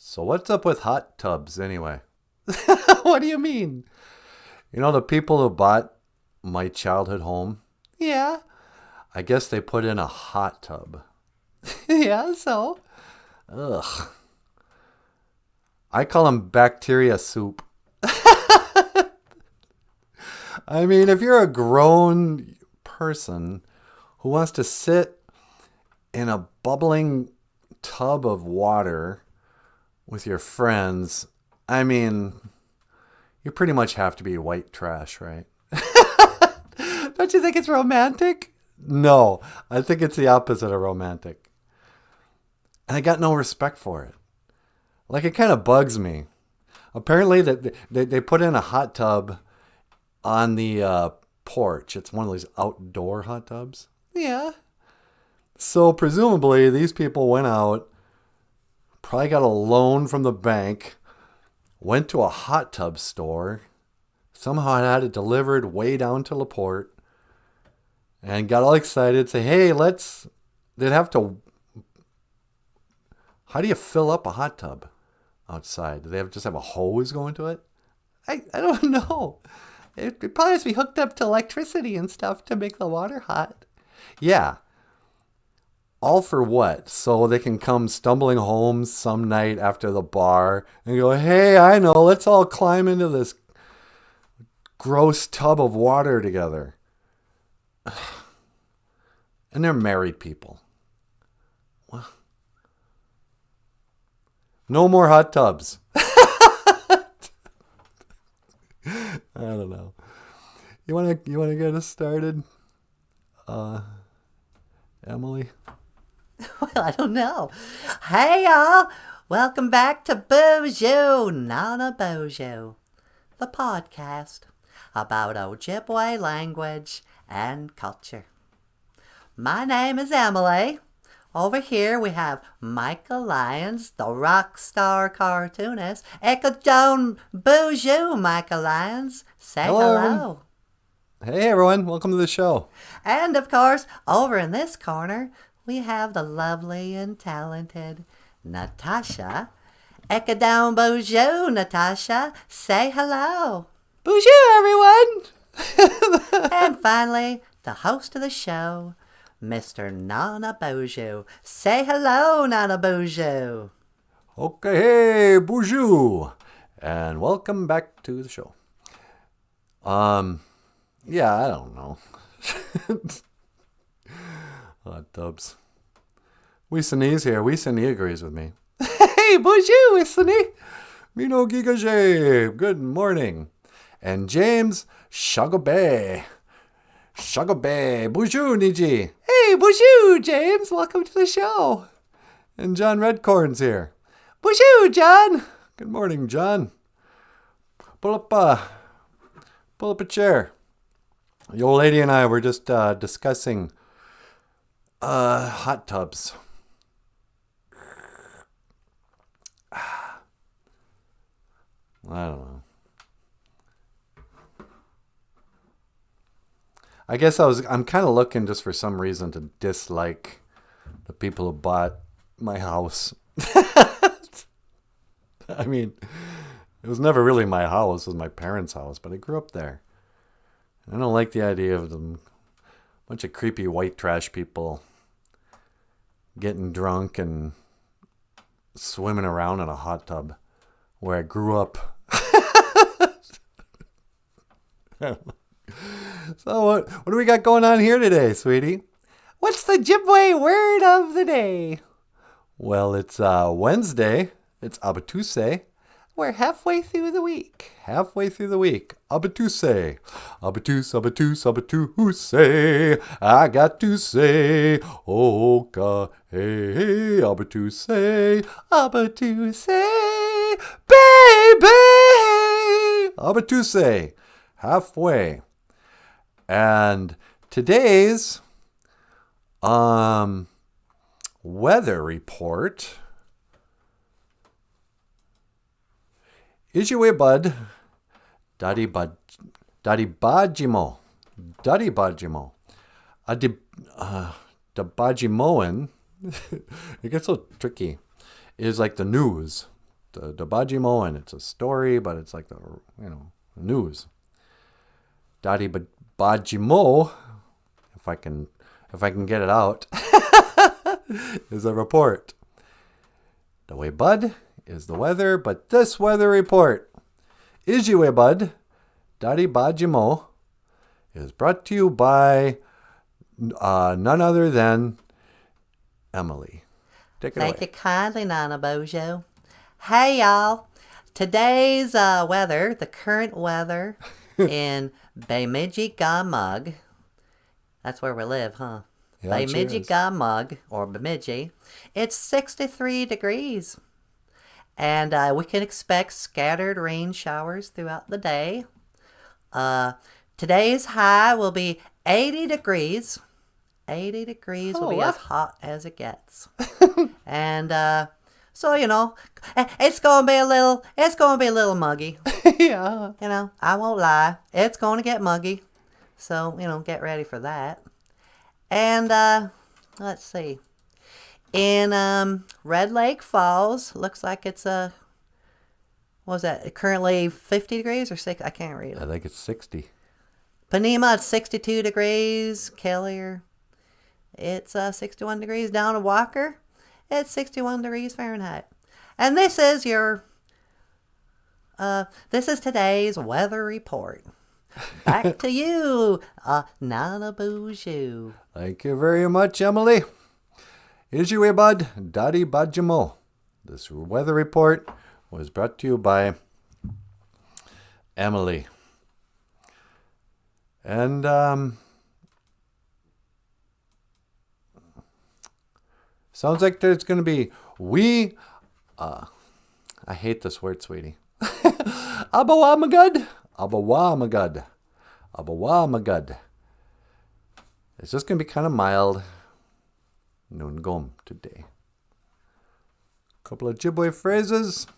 So what's up with hot tubs anyway? What do you mean? You know the people who bought my childhood home? Yeah. I guess they put in a hot tub. Yeah, so? Ugh. I call them bacteria soup. I mean, if you're a grown person who wants to sit in a bubbling tub of water with your friends, I mean, you pretty much have to be white trash, right? Don't you think it's romantic? No, I think it's the opposite of romantic. And I got no respect for it. Like, it kind of bugs me. Apparently, that they put in a hot tub on the porch. It's one of these outdoor hot tubs. Yeah. So presumably, these people went out, probably got a loan from the bank, went to a hot tub store, somehow had it delivered way down to LaPorte, and got all excited, say, hey, they'd have to, how do you fill up a hot tub outside? Do they just have a hose going to it? I don't know. It probably has to be hooked up to electricity and stuff to make the water hot. Yeah. All for what? So they can come stumbling home some night after the bar and go, hey, I know, let's all climb into this gross tub of water together. And they're married people. Well, no more hot tubs. I don't know. You wanna get us started, Emily? Well, I don't know. Hey, y'all. Welcome back to BOOZHOO NANABOOZHOO, the podcast about Ojibwe language and culture. My name is Emily. Over here we have Michael Lyons, the rock star cartoonist. Ekadon BOOZHOO, Michael Lyons. Say hello. Hey, everyone. Welcome to the show. And, of course, over in this corner, we have the lovely and talented Natasha. Ekadon BOOZHOO, Natasha. Say hello. BOOZHOO, everyone. And finally, the host of the show, Mr. NANABOOZHOO. Say hello, NANABOOZHOO. Okay, hey, BOOZHOO. And welcome back to the show. Yeah, I don't know. Hot tubs. Wisani's here. Wisani agrees with me. Hey, BOOZHOO, Wisani. Mino Gigaje. Good morning. And James Shagobe. Shagobe. BOOZHOO, Niji. Hey, BOOZHOO, James. Welcome to the show. And John Redcorn's here. BOOZHOO, John. Good morning, John. Pull up a chair. The old lady and I were just discussing hot tubs. I don't know. I guess I'm kind of looking just for some reason to dislike the people who bought my house. I mean, it was never really my house. It was my parents' house, but I grew up there. I don't like the idea of them, bunch of creepy white trash people getting drunk and swimming around in a hot tub where I grew up. So what do we got going on here today, sweetie? What's the Ojibwe word of the day? Well, it's Wednesday. It's Abatuse. We're halfway through the week. Abatuse. Abatuse. I got to say. Oka. Hey. Abatuse. Baby. Abatuse. Halfway. And today's weather report. OJIBWE bud, daddy bajimo, the bajimoan, it gets so tricky, is like the news, the Bajimo, and it's a story, but it's like the news. Daddy Bajimo, if I can get it out, is a report. The way bud is the weather, but this weather report, OJIBWE bud, Daddy Bajimo, is brought to you by none other than Emily. Take it away. Thank you kindly, NanaBOOZHOO. Hey, y'all. Today's weather, the current weather in Bemidji, Gamug. That's where we live, huh? Yeah, Bemidji, cheers. Gamug, or Bemidji. It's 63 degrees. And we can expect scattered rain showers throughout the day. Today's high will be 80 degrees. 80 degrees will be as hot as it gets. And so, it's gonna be a little muggy. Yeah. I won't lie. It's gonna get muggy. So, get ready for that. And let's see. In Red Lake Falls, looks like it's what was that? Currently 50 degrees or 6? I can't read it. I think it's 60. Panema, it's 62 degrees. Kellier, it's 61 degrees. Down to Walker, it's 61 degrees Fahrenheit. And this is today's weather report. Back to you, NanaBOOZHOO. Thank you very much, Emily. OJIBWE bud, Daddy Bajimo. This weather report was brought to you by Emily. And sounds like there's going to be I hate this word, sweetie. Abawamagad. Abawamagad. Abawamagad. It's just going to be kind of mild. Noongom today. Couple of Ojibwe phrases.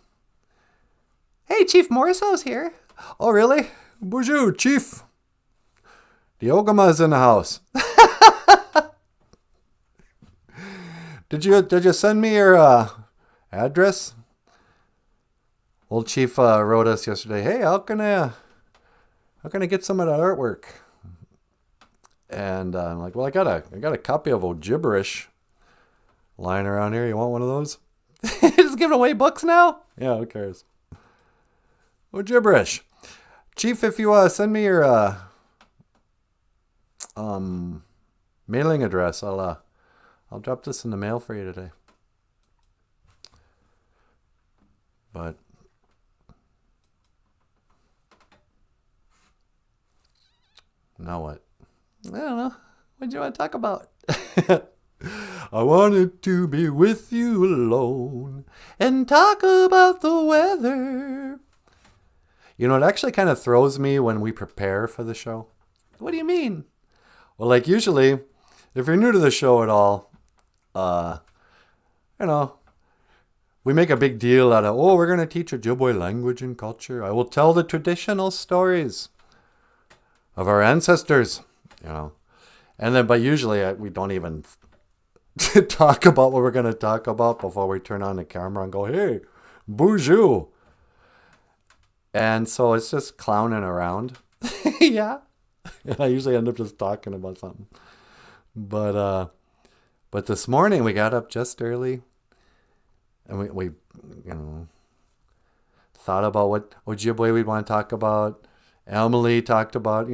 Hey, Chief Morrisow's here. Oh, really? Bonjour, Chief. The Ogama's in the house. Did you send me your address? Old Chief wrote us yesterday. Hey, how can I get some of that artwork? And I'm like, well, I got a copy of OJIBERISH lying around here. You want one of those? Just giving away books now? Yeah, who cares? OJIBERISH. Chief, if you send me your mailing address, I'll drop this in the mail for you today. But now what? I don't know. What do you want to talk about? I wanted to be with you alone and talk about the weather. It actually kind of throws me when we prepare for the show. What do you mean? Well, like usually, if you're new to the show at all, we make a big deal out of, we're going to teach Ojibwe language and culture. I will tell the traditional stories of our ancestors, but usually we don't even talk about what we're going to talk about before we turn on the camera and go, hey, BOOZHOO. And so it's just clowning around. Yeah. And I usually end up just talking about something. But this morning we got up just early and we thought about what Ojibwe we'd want to talk about. Emily talked about,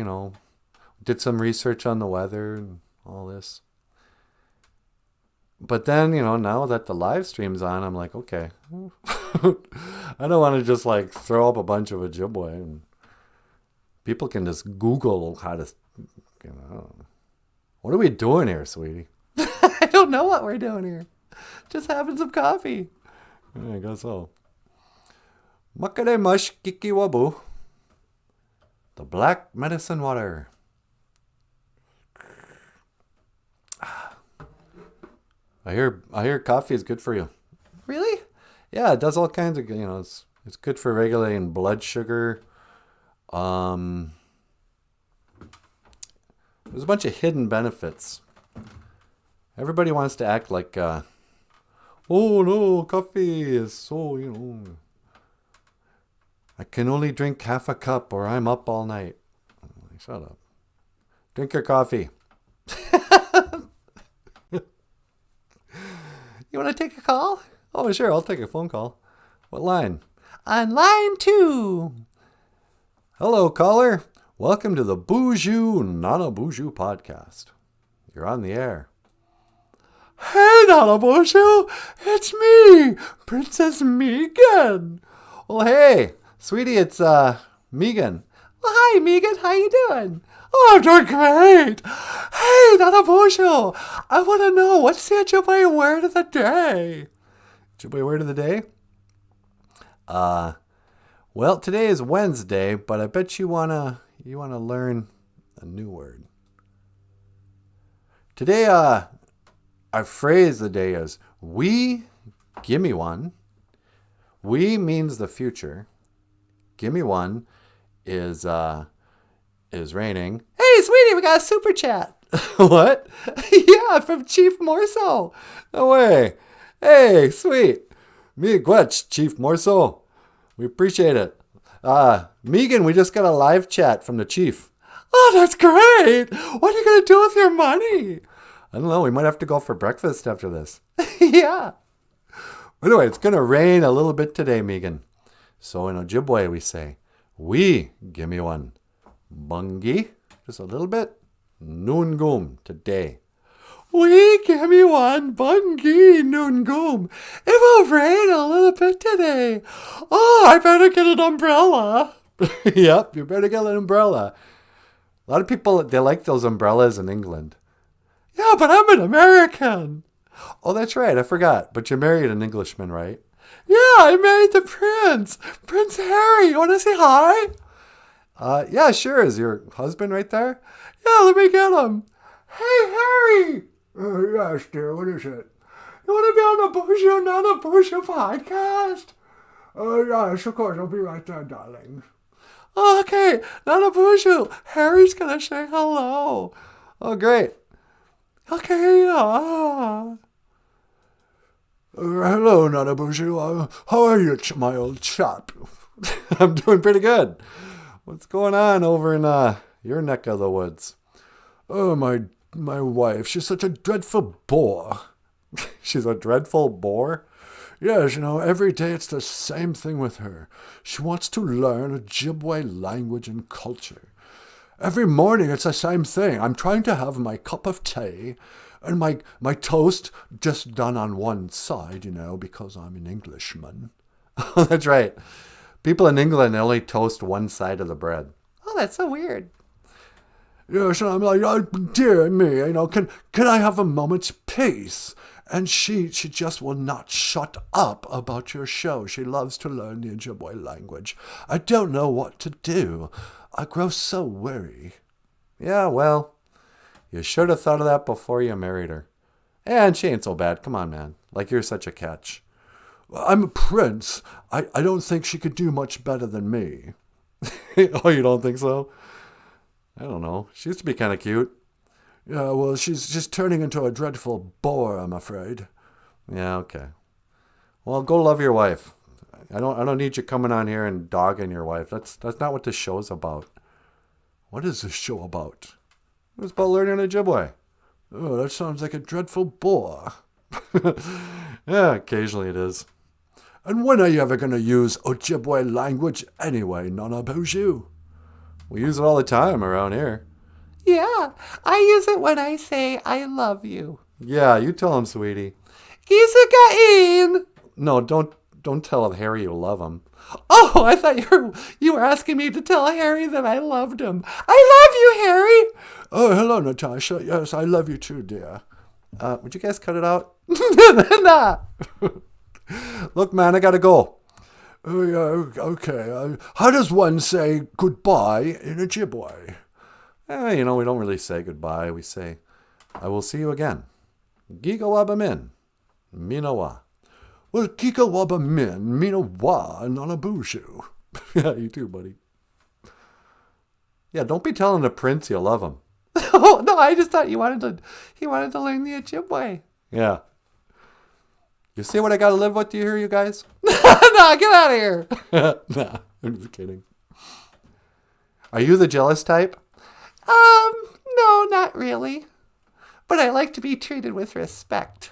did some research on the weather and all this. But then, now that the live stream's on, I'm like, okay. I don't want to just throw up a bunch of Ojibwe. And people can just Google how to, what are we doing here, sweetie? I don't know what we're doing here. Just having some coffee. Yeah, I guess so. Makare mush kiki wabu. The black medicine water. I hear coffee is good for you. Really? Yeah, it does all kinds of, it's good for regulating blood sugar. There's a bunch of hidden benefits. Everybody wants to act like, oh no, coffee is so, I can only drink half a cup or I'm up all night. Shut up. Drink your coffee. You want to take a call? Oh, sure. I'll take a phone call. What line? On line 2. Hello, caller. Welcome to the BOOZHOO NANABOOZHOO podcast. You're on the air. Hey, NANABOOZHOO. It's me, Princess Megan. Well, hey, sweetie, it's Megan. Well, hi, Megan. How you doing? Oh, I'm doing great. Hey, NANABOOZHOO. I want to know, what's the Ojibwe word of the day? Ojibwe word of the day? Well, today is Wednesday, but I bet you wanna learn a new word. Today, our phrase of the day is "we." Gimme one. We means the future. Gimme one is raining. Hey, sweetie, we got a super chat. What? Yeah, from Chief Morso. No way. Hey, sweet. Me gwetch, Chief Morso. We appreciate it. Megan, we just got a live chat from the chief. Oh, that's great. What are you going to do with your money? I don't know. We might have to go for breakfast after this. Yeah. Anyway, it's going to rain a little bit today, Megan. So in Ojibwe, we say, we, gimme one. Bungi, just a little bit. Noongum, today. We, gimme one. Bungi, noongum. It will rain a little bit today. Oh, I better get an umbrella. Yep, you better get an umbrella. A lot of people, they like those umbrellas in England. Yeah, but I'm an American. Oh, that's right. I forgot. But you married an Englishman, right? Yeah, I married the prince. Prince Harry. You want to say hi? Yeah, sure. Is your husband right there? Yeah, let me get him. Hey, Harry. Yes, dear. What is it? You want to be on the BOOZHOO NANABOOZHOO podcast? Yes, of course. I'll be right there, darling. Okay, NANABOOZHOO. Harry's going to say hello. Oh, great. Okay, hello, NANABOOZHOO. How are you, my old chap? I'm doing pretty good. What's going on over in your neck of the woods? Oh, my wife. She's such a dreadful bore. She's a dreadful bore? Yes, every day it's the same thing with her. She wants to learn Ojibwe language and culture. Every morning it's the same thing. I'm trying to have my cup of tea and my toast just done on one side, because I'm an Englishman. Oh, that's right. People in England only toast one side of the bread. Oh, that's so weird. Yes, and I'm like, oh, dear me, can I have a moment's peace? And she just will not shut up about your show. She loves to learn the Ojibwe language. I don't know what to do. I grow so weary. Yeah, well, you should have thought of that before you married her. And she ain't so bad. Come on, man. Like you're such a catch. I'm a prince. I don't think she could do much better than me. Oh, you don't think so? I don't know. She used to be kind of cute. Yeah, well, she's just turning into a dreadful bore, I'm afraid. Yeah, okay. Well, go love your wife. I don't need you coming on here and dogging your wife. That's not what this show's about. What is this show about? It's about learning Ojibwe. Oh, that sounds like a dreadful bore. Yeah, occasionally it is. And when are you ever going to use Ojibwe language anyway, NANABOOZHOO? We use it all the time around here. Yeah, I use it when I say I love you. Yeah, you tell him, sweetie. Kisakain! No, don't tell Harry you love him. Oh, I thought you were asking me to tell Harry that I loved him. I love you, Harry! Oh, hello, Natasha. Yes, I love you too, dear. Would you guys cut it out? Nah. Look, man, I gotta go. Oh, yeah, okay. How does one say goodbye in Ojibwe? We don't really say goodbye. We say, I will see you again. Giga waba min. Minawa. Well, Giga waba min. Minawa. NANABOOZHOO. Yeah, you too, buddy. Yeah, don't be telling the prince you love him. Oh, no, I just thought he wanted to learn the Ojibwe. Yeah. You see what I got to live with you here, you guys? No, get out of here. Nah. I'm just kidding. Are you the jealous type? No, not really. But I like to be treated with respect.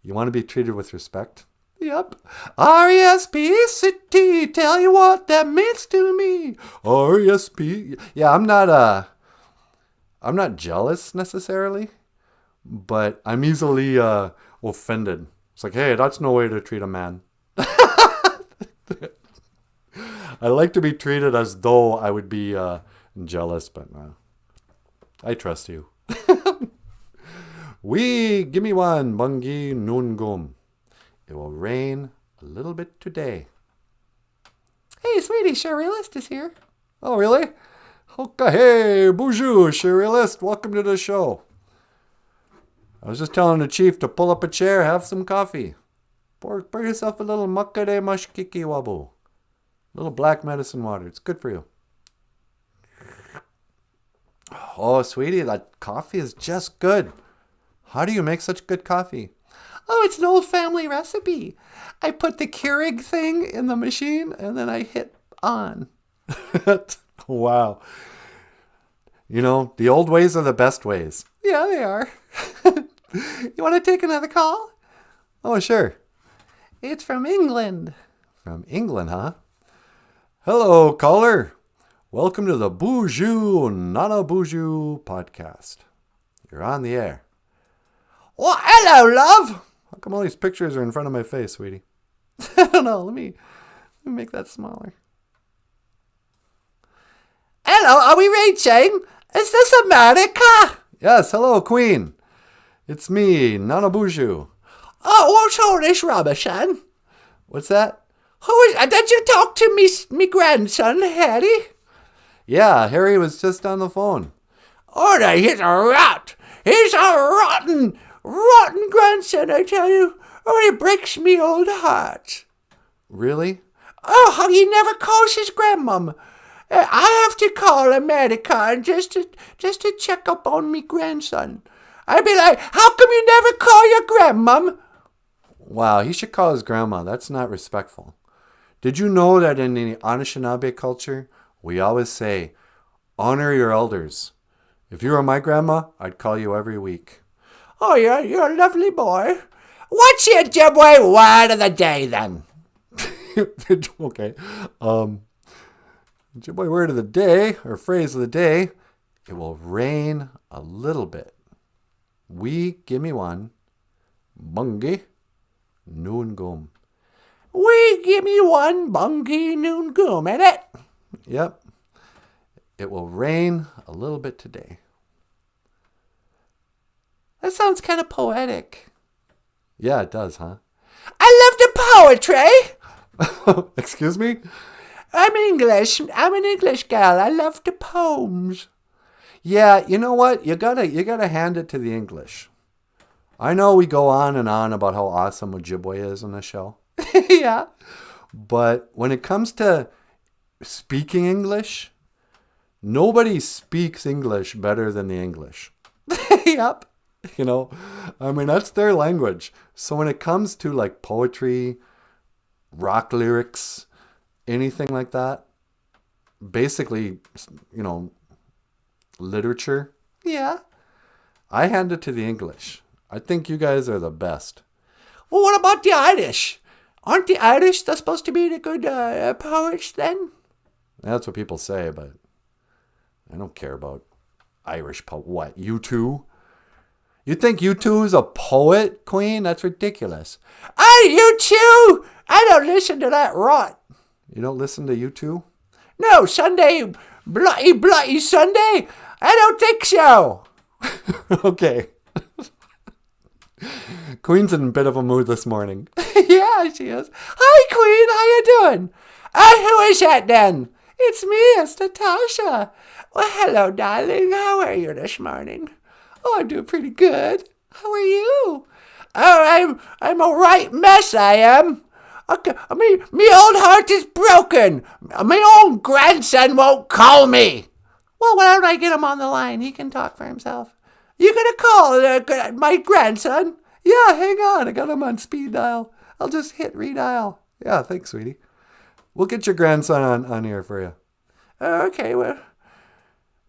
You want to be treated with respect? Yep. R-E-S-P-C-T, tell you what that means to me. R-E-S-P. Yeah, I'm not jealous necessarily, but I'm easily offended. It's like, hey, that's no way to treat a man. I like to be treated as though I would be jealous, but I trust you. Give me one, bungi nungum. It will rain a little bit today. Hey, sweetie, Cheryl is here. Oh, really? Okay, hey, BOOZHOO, Cheryl, welcome to the show. I was just telling the chief to pull up a chair, have some coffee. Pour yourself a little makare mashkiki wabu. Little black medicine water. It's good for you. Oh, sweetie, that coffee is just good. How do you make such good coffee? Oh, it's an old family recipe. I put the Keurig thing in the machine and then I hit on. Wow. You know, the old ways are the best ways. Yeah, they are. You want to take another call? Oh, sure. It's from England. From England, huh? Hello, caller. Welcome to the BOOZHOO NANABOOZHOO podcast. You're on the air. Well, hello, love. How come all these pictures are in front of my face, sweetie? I don't know. Let me make that smaller. Hello, are we reaching? Is this America? Yes, hello, Queen. It's me, NANABOOZHOO. Oh, what's all this rubbish, then? What's that? Did you talk to me grandson, Harry? Yeah, Harry was just on the phone. Oh, he's a rat. He's a rotten grandson, I tell you. Oh, it breaks me old heart. Really? Oh, how he never calls his grandmom. I have to call America just to check up on me grandson. I'd be like, how come you never call your grandmom? Wow, he should call his grandma. That's not respectful. Did you know that in the Anishinaabe culture, we always say, honor your elders. If you were my grandma, I'd call you every week. Oh, you're a lovely boy. What's your Ojibwe word of the day, then? Okay. Ojibwe word of the day, or phrase of the day, it will rain a little bit. Give me one. Bungi noongum. Give me one bungi noongum, ain't it? Yep. It will rain a little bit today. That sounds kind of poetic. Yeah, it does, huh? I love the poetry. Excuse me? I'm English. I'm an English gal. I love the poems. Yeah, you know what? You gotta hand it to the English. I know we go on and on about how awesome Ojibwe is on the show. Yeah. But when it comes to speaking English, nobody speaks English better than the English. Yep. You know, I mean, that's their language. So when it comes to like poetry, rock lyrics, anything like that, basically, you know, literature, yeah, I hand it to the English. I think you guys are the best. Well, what about the Irish? Aren't the Irish supposed to be the good poets then? That's what people say, but I don't care about Irish poet. What, U2? You think U2 is a poet, Queen? That's ridiculous. U2! I don't listen to that rot. You don't listen to U2? No, Sunday, bloody Sunday? I don't think so. Okay. Queen's in a bit of a mood this morning. Yeah, she is. Hi, Queen. How you doing? Who is that then? It's me, it's Natasha. Well, hello, darling. How are you this morning? Oh, I'm doing pretty good. How are you? Oh, I'm a right mess, I am. Okay, me old heart is broken. My own grandson won't call me. Well, why don't I get him on the line? He can talk for himself. You gonna call my grandson? Yeah, hang on. I got him on speed dial. I'll just hit redial. Yeah, thanks, sweetie. We'll get your grandson on here for you. Okay, well,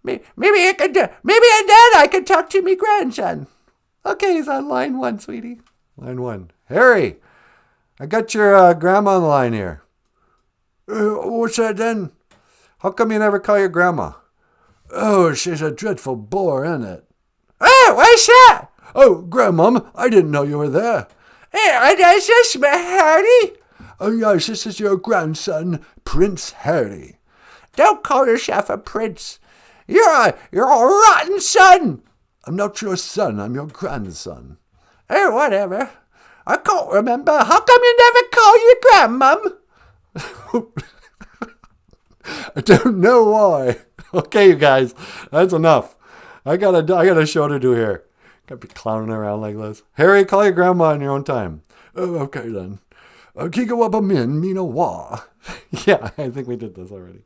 maybe I could talk to me grandson. Okay, he's on line 1, sweetie. Line 1. Harry, I got your grandma on the line here. What's that then? How come you never call your grandma? Oh, she's a dreadful bore, isn't it? Oh, what's that? Oh, Grandmom, I didn't know you were there. Hey, is this Harry? Oh, yes, this is your grandson, Prince Harry. Don't call yourself a prince. You're a rotten son. I'm not your son, I'm your grandson. Oh, whatever. I can't remember. How come you never call your grandmom? I don't know why. Okay, you guys, that's enough. I got a show to do here. Can't be clowning around like this. Harry, call your grandma in your own time. Oh, okay then. Kika min mina wa. Yeah, I think we did this already.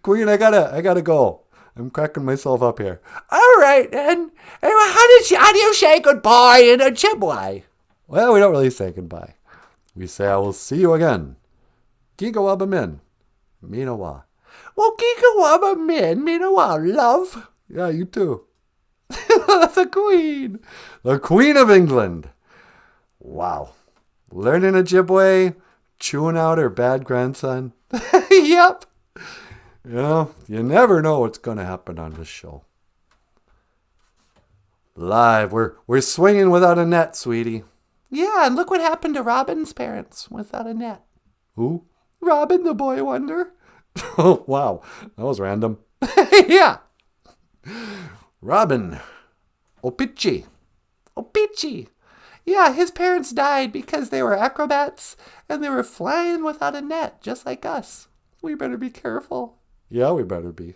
Queen, I gotta go. I'm cracking myself up here. All right, then. How do you say goodbye in Ojibwe? Well, we don't really say goodbye. We say I will see you again. Kika min mina wa. Well, Kika min mina wa, love. Yeah, you too. The Queen. The Queen of England. Wow. Learning Ojibwe, chewing out her bad grandson. Yep. You know, you never know what's going to happen on this show. Live. We're swinging without a net, sweetie. Yeah, and look what happened to Robin's parents without a net. Who? Robin, the boy wonder. Oh, wow. That was random. Yeah. Robin. Opichi. Yeah, his parents died because they were acrobats and they were flying without a net, just like us. We better be careful. Yeah, we better be.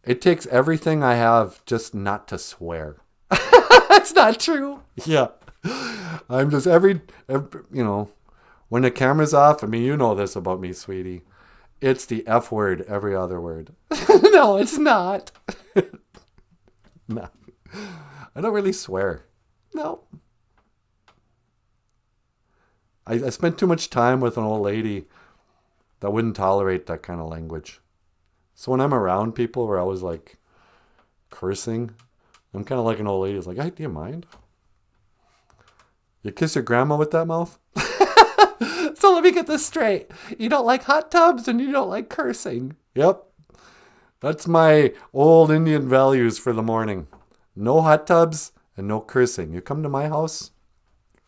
It takes everything I have just not to swear. That's not true. Yeah. I'm just every, when the camera's off, I mean, you know this about me, sweetie. It's the F word every other word. No, it's not. No. I don't really swear. No. I spent too much time with an old lady that wouldn't tolerate that kind of language. So when I'm around people where I was like cursing, I'm kind of like an old lady who's like, hey, do you mind? You kiss your grandma with that mouth? So let me get this straight. You don't like hot tubs and you don't like cursing. Yep. That's my old Indian values for the morning. No hot tubs and no cursing. You come to my house,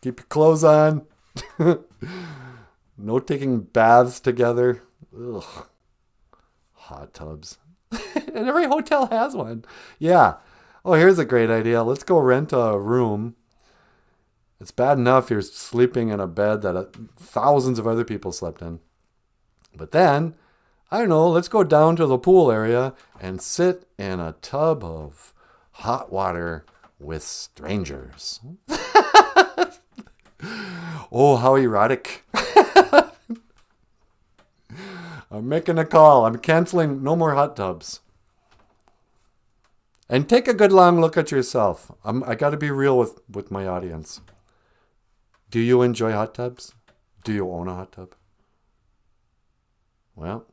keep your clothes on. No taking baths together. Ugh. Hot tubs. And every hotel has one. Yeah. Oh, here's a great idea. Let's go rent a room. It's bad enough you're sleeping in a bed that thousands of other people slept in. But then, I don't know, let's go down to the pool area and sit in a tub of hot water with strangers. Oh, how erotic. I'm making a call. I'm canceling. No more hot tubs. And take a good long look at yourself. I got to be real with my audience. Do you enjoy hot tubs? Do you own a hot tub? Well,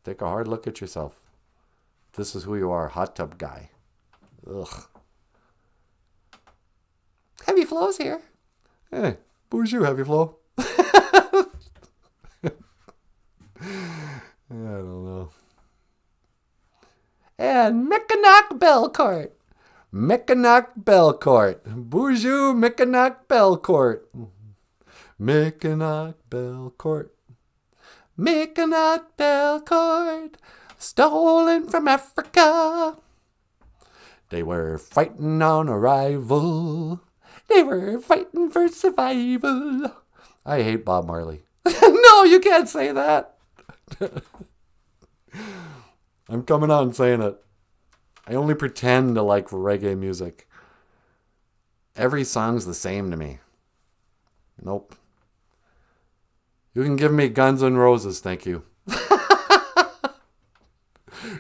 take a hard look at yourself. This is who you are, hot tub guy. Ugh. Heavy Flow's here. Hey, BOOZHOO, Heavy Flow. I don't know. And Mickinock Belcourt. Mickinock Belcourt. BOOZHOO Mickinock Belcourt. Mickinock Belcourt. Mickinock Belcourt. Stolen from Africa. They were fighting on arrival. They were fighting for survival. I hate Bob Marley. No, you can't say that. I'm coming on saying it. I only pretend to like reggae music. Every song's the same to me. Nope. You can give me Guns N' Roses, thank you.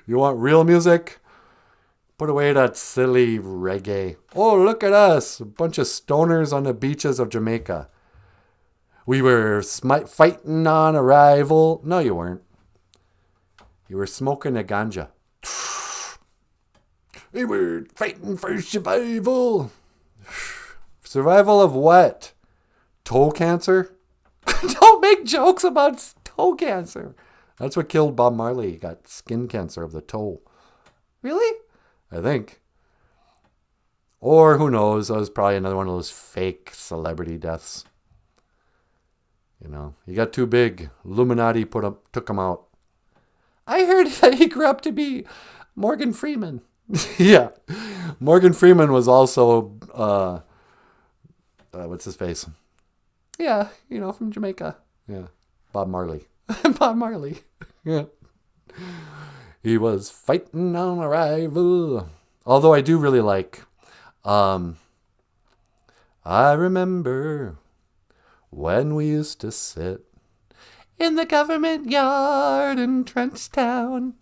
You want real music? Put away that silly reggae. Oh, look at us. A bunch of stoners on the beaches of Jamaica. We were fighting on arrival. No, you weren't. You were smoking a ganja. We were fighting for survival. Survival of what? Toe cancer? Don't make jokes about toe cancer. That's what killed Bob Marley. He got skin cancer of the toe. Really? I think. Or who knows? That was probably another one of those fake celebrity deaths. You know, he got too big. Illuminati took him out. I heard that he grew up to be Morgan Freeman. Yeah. Morgan Freeman was also, what's his face? Yeah, you know, from Jamaica. Yeah. Bob Marley. Bob Marley. Yeah. He was fighting on arrival. Although I do really like, I remember when we used to sit in the government yard in Trenchtown.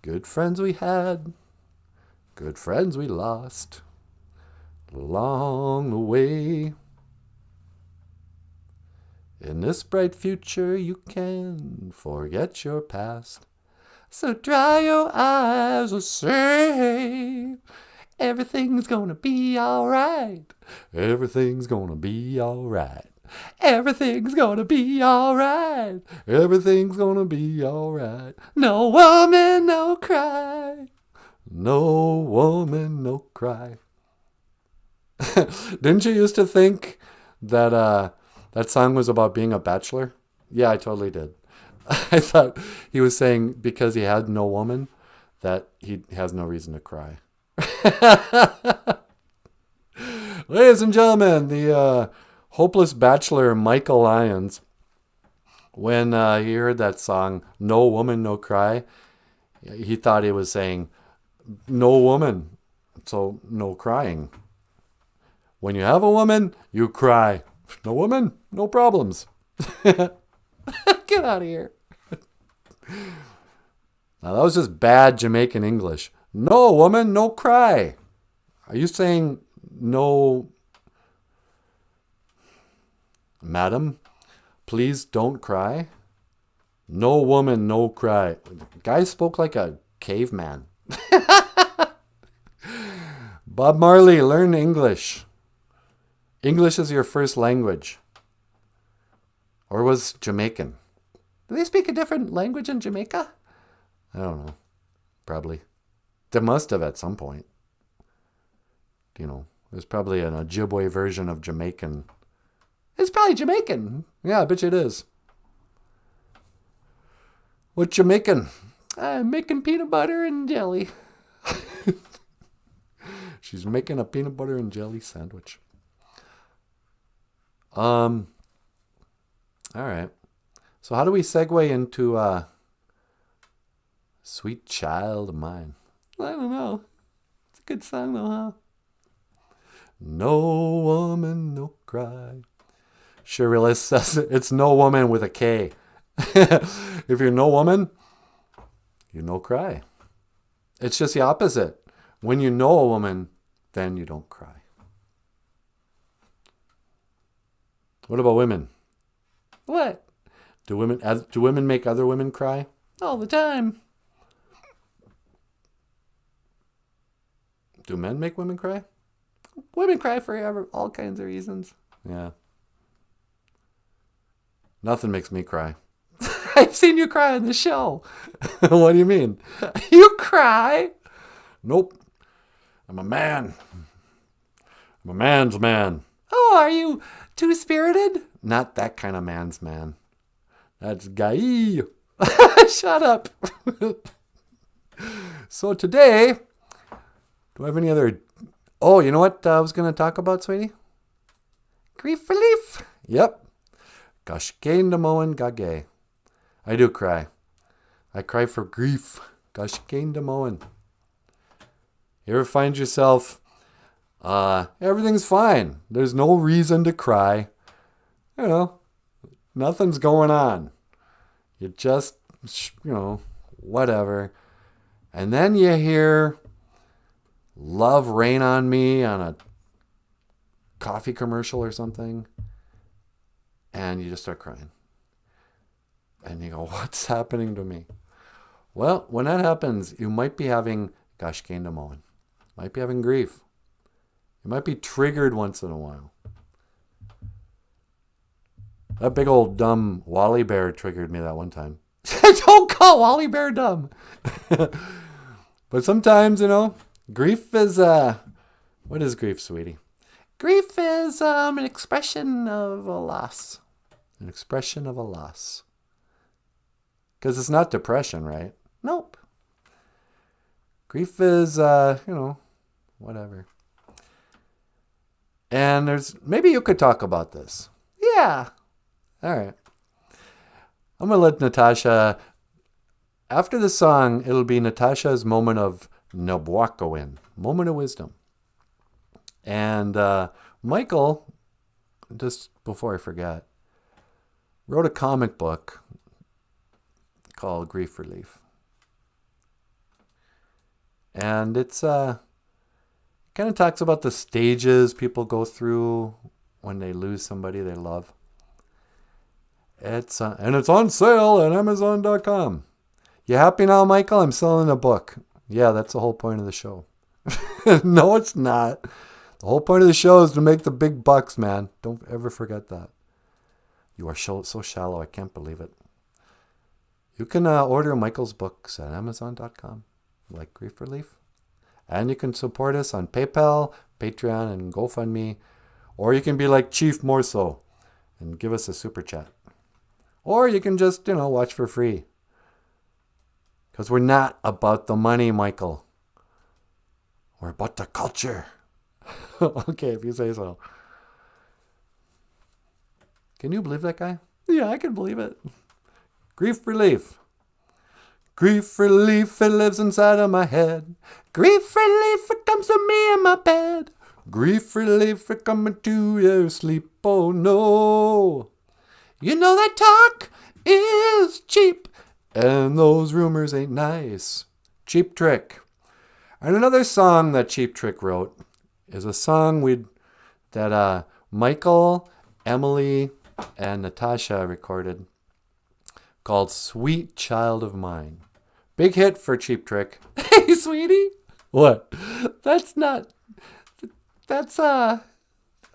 Good friends we had, good friends we lost along the way. In this bright future you can forget your past. So dry your eyes and say, everything's gonna be alright. Everything's gonna be alright. Everything's gonna be alright. Everything's gonna be alright. No woman, no cry. No woman, no cry. Didn't you used to think that that song was about being a bachelor? Yeah, I totally did. I thought he was saying because he had no woman that he has no reason to cry. Ladies and gentlemen, the hopeless bachelor Michael Lyons, when he heard that song, No Woman, No Cry, he thought he was saying, no woman, so no crying. When you have a woman, you cry. No woman, no problems. Get out of here. Now that was just bad Jamaican English. No woman, no cry. Are you saying no, madam, please don't cry? No woman, no cry. The guy spoke like a caveman. Bob Marley, learn English. English is your first language. Or was Jamaican? Do they speak a different language in Jamaica? I don't know. Probably. They must have at some point. You know, there's probably an Ojibwe version of Jamaican. It's probably Jamaican. Yeah, I bet you it is. What you making? I'm making peanut butter and jelly. She's making a peanut butter and jelly sandwich. All right. So how do we segue into Sweet Child of Mine? I don't know. It's a good song though, huh? No woman, no cry. Shirley says it's no woman with a K. If you're no woman, you no cry. It's just the opposite. When you know a woman, then you don't cry. What about women? What? Do women make other women cry? All the time. Do men make women cry? Women cry for all kinds of reasons. Yeah. Nothing makes me cry. I've seen you cry on the show. What do you mean? You cry? Nope. I'm a man. I'm a man's man. Oh, are you two-spirited? Not that kind of man's man. That's guy. Shut up. So today, do I have any other... Oh, you know what I was going to talk about, sweetie? Grief relief. Yep. Gosh, gain the moen gage. I do cry. I cry for grief. Gosh, gain the moen. You ever find yourself, everything's fine. There's no reason to cry. You know, nothing's going on. You just, whatever. And then you hear Love Rain on Me on a coffee commercial or something. and you just start crying. And you go, what's happening to me? Well, when that happens, you might be having gashkendamoen. Might be having grief. You might be triggered once in a while. That big old dumb Wally Bear triggered me that one time. Don't call Wally Bear dumb. But sometimes, grief is, what is grief, sweetie? Grief is an expression of a loss. An expression of a loss. Because it's not depression, right? Nope. Grief is, whatever. And maybe you could talk about this. Yeah. All right. I'm going to let Natasha, after the song, it'll be Natasha's moment of Naboohoo, moment of wisdom. And Michael, just before I forget, wrote a comic book called Grief Relief. And it's kind of talks about the stages people go through when they lose somebody they love. It's on sale at Amazon.com. You happy now, Michael? I'm selling a book. Yeah, that's the whole point of the show. No, it's not. The whole point of the show is to make the big bucks, man. Don't ever forget that. You are so shallow. I can't believe it. You can order Michael's books at Amazon.com, like Grief Relief. And you can support us on PayPal, Patreon, and GoFundMe. Or you can be like Chief Morso and give us a super chat. Or you can just, watch for free. Because we're not about the money, Michael. We're about the culture. Okay, if you say so. Can you believe that guy? Yeah, I can believe it. Grief Relief. Grief relief, it lives inside of my head. Grief relief, it comes to me in my bed. Grief relief, it coming to your sleep. Oh no. You know that talk is cheap. And those rumors ain't nice. Cheap Trick. And another song that Cheap Trick wrote is a song that Michael, Emily, and Natasha recorded called Sweet Child of Mine. Big hit for Cheap Trick. Hey, sweetie. What? That's Guns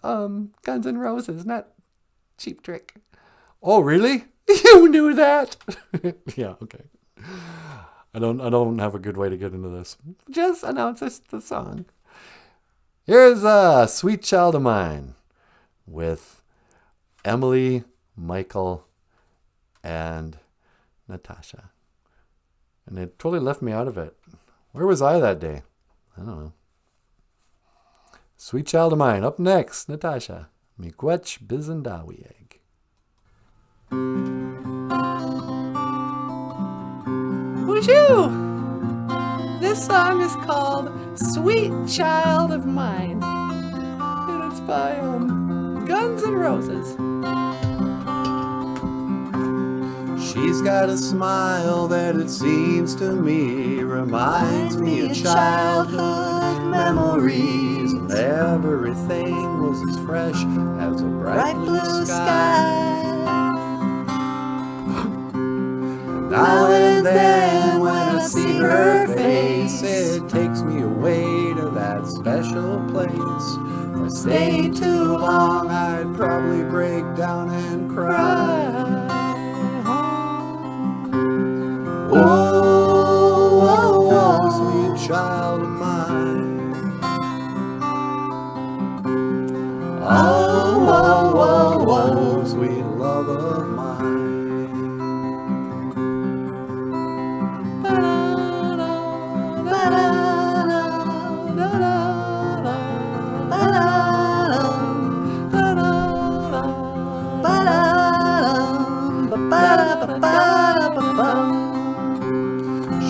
N' Roses, not Cheap Trick. Oh, really? You knew that? Yeah, okay. I don't have a good way to get into this. Just announce the song. Here's Sweet Child of Mine with Emily, Michael, and Natasha. And it totally left me out of it. Where was I that day? I don't know. Sweet Child of Mine. Up next, Natasha. Miigwech Bizendawieg. BOOZHOO! This song is called Sweet Child of Mine. And it's by Guns N' Roses. She's got a smile that it seems to me reminds me of childhood memories. And everything was as fresh as a bright blue sky. Now and then when I see her face, it takes me away to that special place. If I stayed too long, I'd probably break down and cry. Whoa, whoa, whoa, sweet child of mine. Oh, whoa, whoa, whoa, sweet love of mine.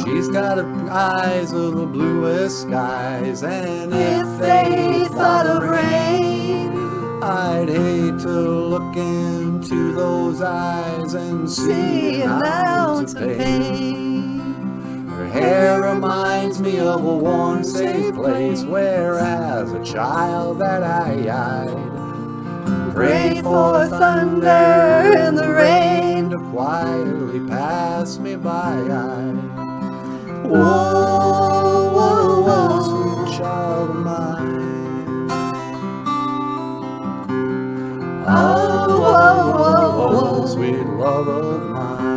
She's got eyes of the bluest skies, and if they thought of rain, I'd hate to look into those eyes and see an ounce of pain. Her hair reminds me of a warm, safe place where as a child that I eyed Pray for thunder and the rain to quietly pass me by. Whoa, whoa, whoa, sweet child of mine. Oh, whoa, whoa, whoa, sweet love of mine.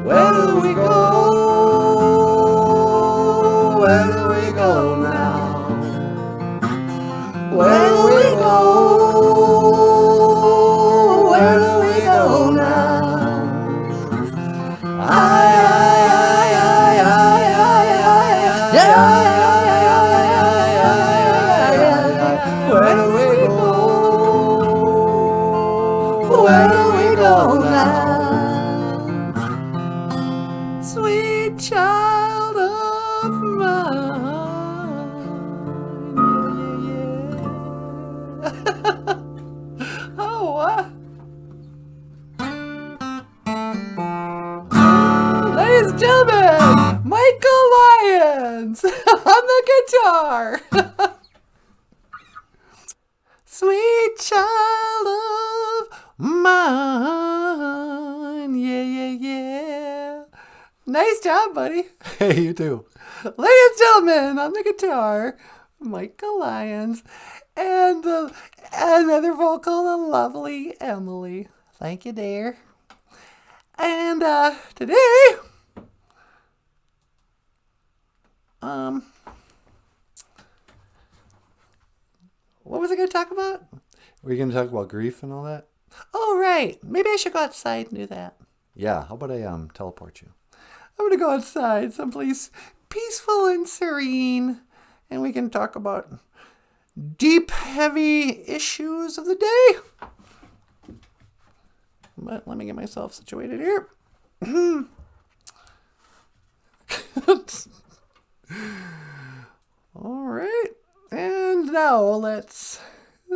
Where do we go? Where do we go now? Where do we go? Where do we go now? Where do we go? Where do we go now? Sweet child of mine. Oh, ladies and gentlemen, Michael Lyons on the guitar. Sweet child of mine. Yeah. Nice job, buddy. Hey, you too. Ladies and gentlemen, on the guitar, Michael Lyons, and another vocal, the lovely Emily. Thank you, dear. And today, what was I going to talk about? Were you going to talk about grief and all that? Oh, right. Maybe I should go outside and do that. Yeah, how about I teleport you? I'm going to go outside someplace peaceful and serene, and we can talk about deep, heavy issues of the day. But let me get myself situated here. All right. And now let's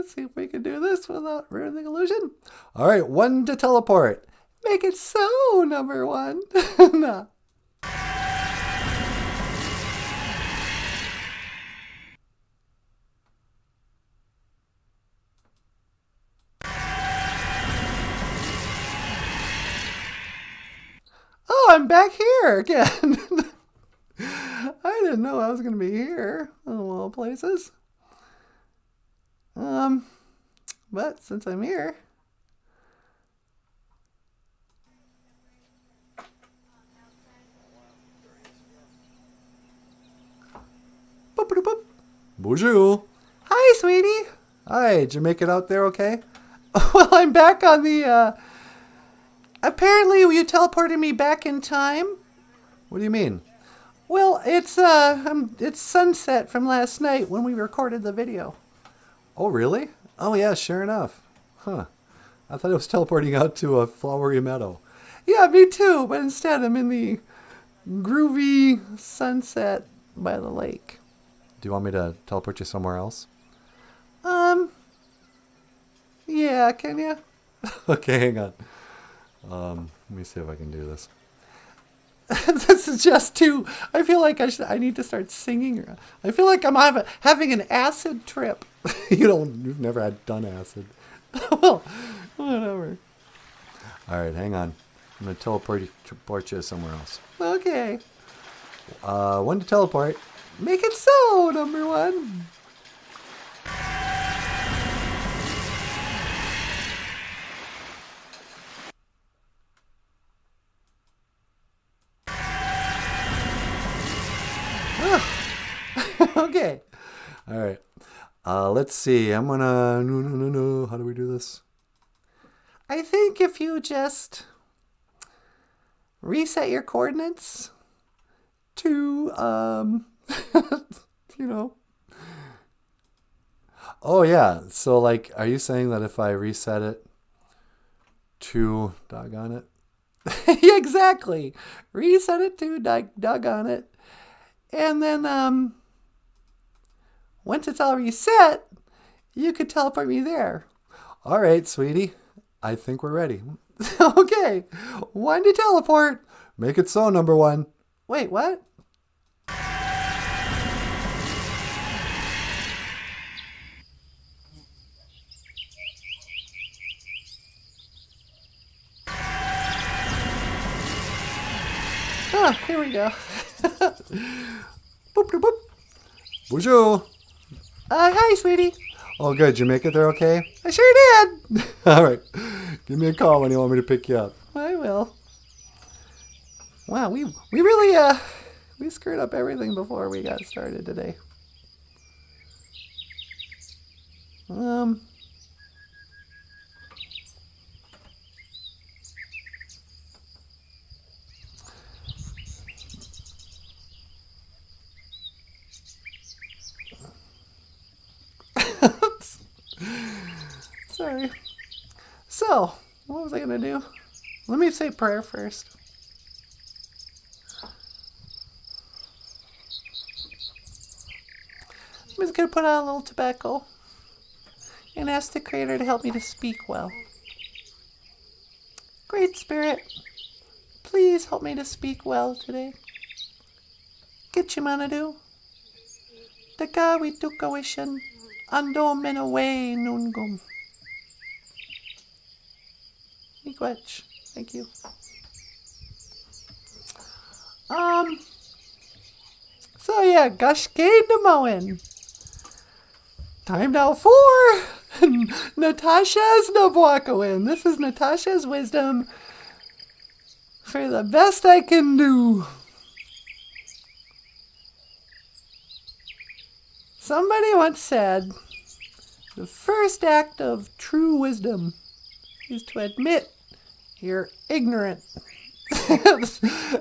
see if we can do this without ruining the illusion. All right, 1 to teleport. Make it so, number 1. No. Oh, I'm back here again. I didn't know I was going to be here, of all places. But since I'm here, boop, boop, boop. Bonjour. Hi, sweetie. Hi, did you make it out there okay? Well, I'm back on the, apparently you teleported me back in time. What do you mean? Well, it's sunset from last night when we recorded the video. Oh, really? Oh, yeah, sure enough. Huh. I thought it was teleporting out to a flowery meadow. Yeah, me too, but instead I'm in the groovy sunset by the lake. Do you want me to teleport you somewhere else? Yeah, can you? Okay, hang on. Let me see if I can do this. This is just too. I feel like I need to start singing. I feel like I'm having an acid trip. You've never done acid. Well, whatever. All right, hang on. I'm gonna teleport you somewhere else. Okay. 1 to teleport. Make it so, number 1. Okay. All right. Let's see. I'm gonna. No. How do we do this? I think if you just reset your coordinates to, Oh, yeah. So, like, are you saying that if I reset it to doggone it? Yeah, exactly. Reset it to doggone it. And then, once it's all reset, you could teleport me there. All right, sweetie. I think we're ready. Okay, one to teleport. Make it so, number one. Wait, what? Oh, here we go. Boop, boop, boop. BOOZHOO. Hi, sweetie. Oh, good. Did you make it there okay? I sure did. All right. Give me a call when you want me to pick you up. I will. Wow, we really we screwed up everything before we got started today. Sorry. So, what was I gonna do? Let me say prayer first. I'm just gonna put on a little tobacco and ask the Creator to help me to speak well. Great Spirit, please help me to speak well today. Kitchimanadu. Takawi tukawishan. Ando menaway nungum. Miigwech. Thank you. So yeah, Gushkade Namoan. Time now for Natasha's Nabwakawin. This is Natasha's wisdom for the best I can do. Somebody once said, the first act of true wisdom is to admit you're ignorant.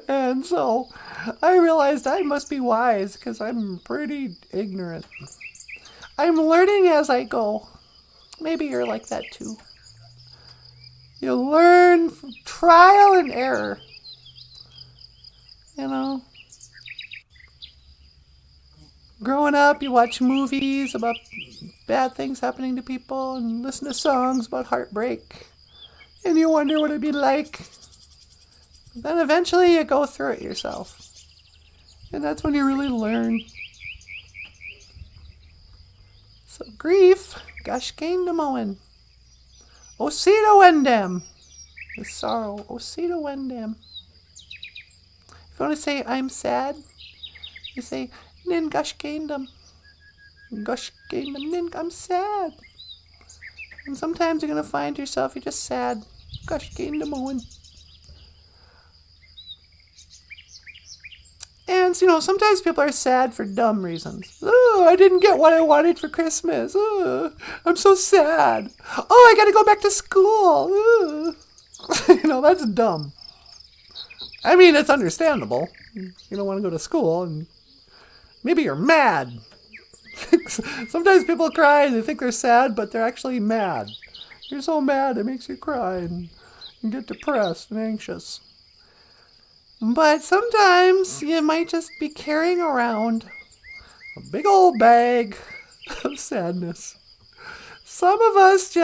And so I realized I must be wise because I'm pretty ignorant. I'm learning as I go. Maybe you're like that too. You learn from trial and error. You know? Growing up, you watch movies about bad things happening to people and listen to songs about heartbreak. And you wonder what it'd be like. Then eventually you go through it yourself. And that's when you really learn. So grief, Gushkade Namoan. Osita Wendam. The sorrow, Osita Wendam. If you want to say I'm sad, you say Nin Gushkade. Gushkade Nin, I'm sad. And sometimes you're going to find yourself, you're just sad. Gushkade Namoan. And, you know, sometimes people are sad for dumb reasons. Oh, I didn't get what I wanted for Christmas. Oh, I'm so sad. Oh, I got to go back to school. Oh. You know, that's dumb. I mean, it's understandable. You don't want to go to school, and maybe you're mad. Sometimes people cry and they think they're sad, but they're actually mad. You're so mad it makes you cry and you get depressed and anxious. But sometimes you might just be carrying around a big old bag of sadness. Some of us